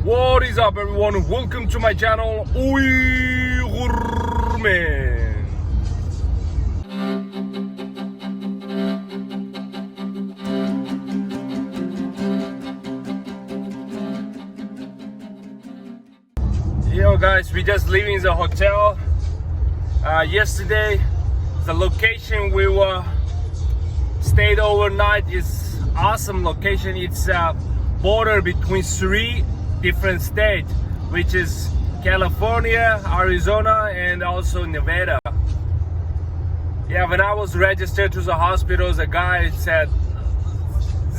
What is up, everyone? Welcome to my channel, UyghurMan. Yo guys, we just leaving the hotel. Yesterday, the location we were stayed overnight is awesome location. It's a border between 3 different states, which is California, Arizona, and also Nevada. Yeah, when I was registered to the hospital, the guy said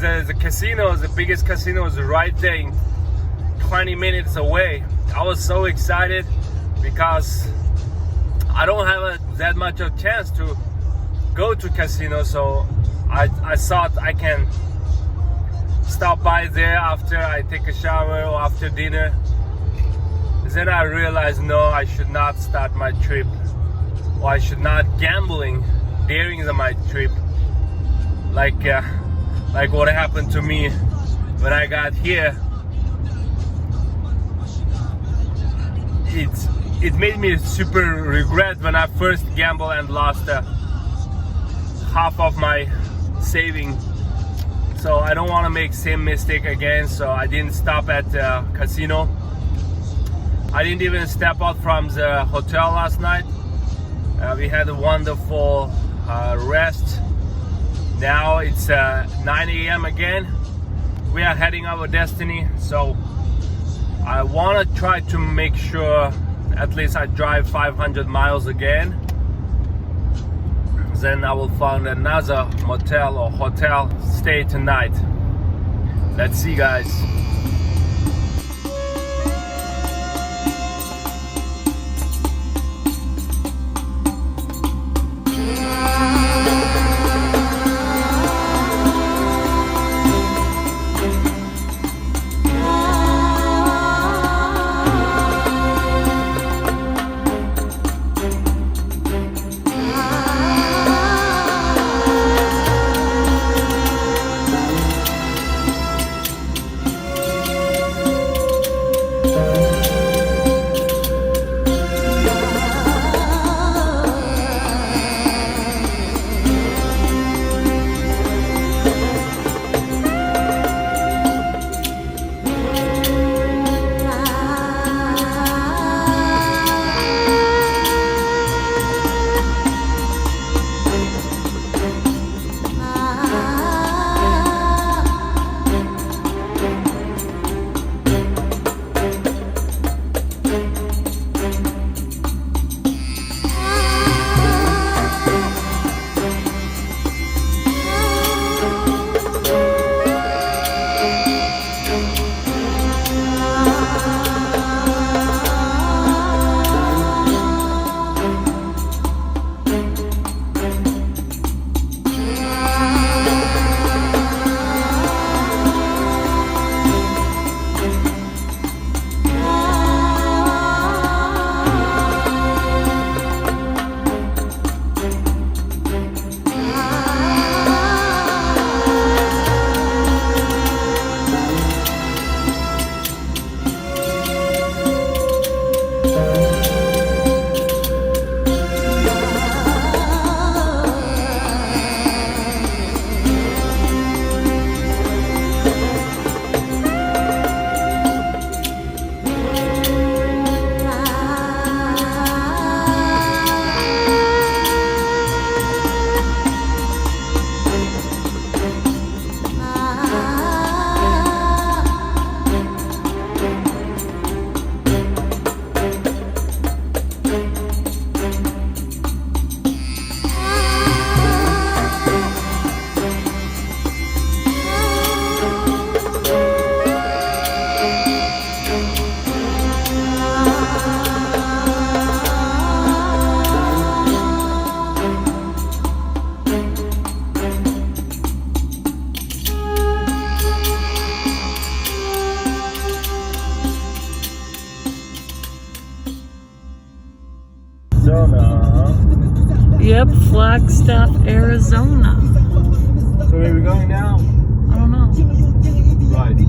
the casino, the biggest casino, is right there, 20 minutes away. I was so excited because I don't have that much of a chance to go to casino, so I thought I can stop by there after I take a shower or after dinner. Then I realized, no, I should not start my trip, or I should not gambling during my trip, like what happened to me when I got here. It made me super regret when I first gambled and lost half of my saving. So I don't want to make same mistake again, so I didn't stop at the casino. I didn't even step out from the hotel last night. We had a wonderful rest. Now it's 9 a.m. again. We are heading our destiny, so I want to try to make sure at least I drive 500 miles again. Then I will find another motel or hotel, stay tonight. Let's see, guys. Yep, Flagstaff, Arizona. So where are we going now? I don't know. Right. You're right.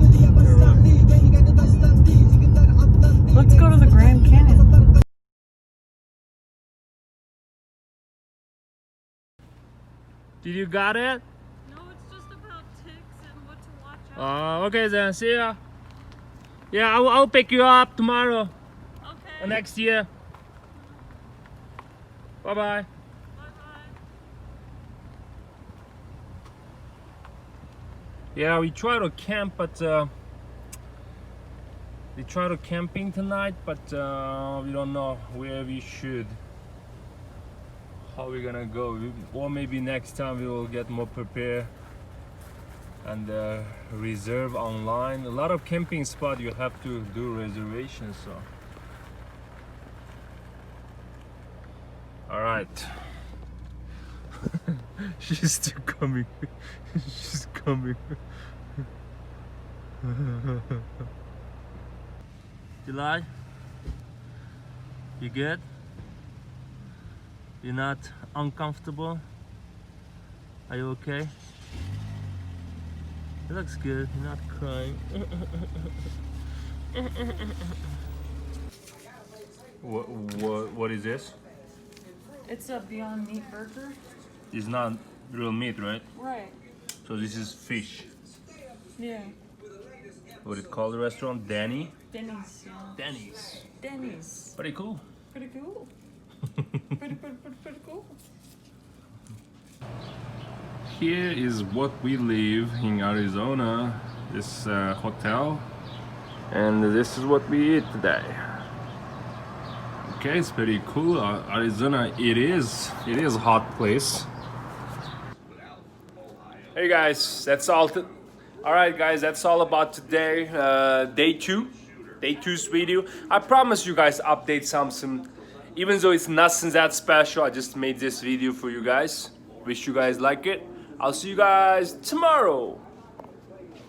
Did you got it? No, it's just about ticks and what to watch out. Okay then, see ya. Yeah, I'll pick you up tomorrow Okay. or next year. Bye bye. Bye-bye. Yeah, we try to camp, but we try to camping tonight, but we don't know where we should. How we gonna go? Or maybe next time we will get more prepared and reserve online. A lot of camping spot you have to do reservations. So, all right. She's still coming. She's coming. July, you good? You're not uncomfortable? Are you okay? It looks good. You're not crying. What is this? It's a Beyond Meat burger. It's not real meat, right? Right. So this is fish. Yeah. What it called the restaurant? Danny? Denny's. Yeah. Denny's. Denny's. Pretty cool. Pretty cool. Pretty cool. Here is what we live in Arizona, this hotel, and this is what we eat today. Okay, it's pretty cool. Arizona, it is a hot place. Hey guys, that's all. All right, guys, that's all about today. Day two's video. I promise you guys update something. Even though it's nothing that special, I just made this video for you guys. Wish you guys like it. I'll see you guys tomorrow.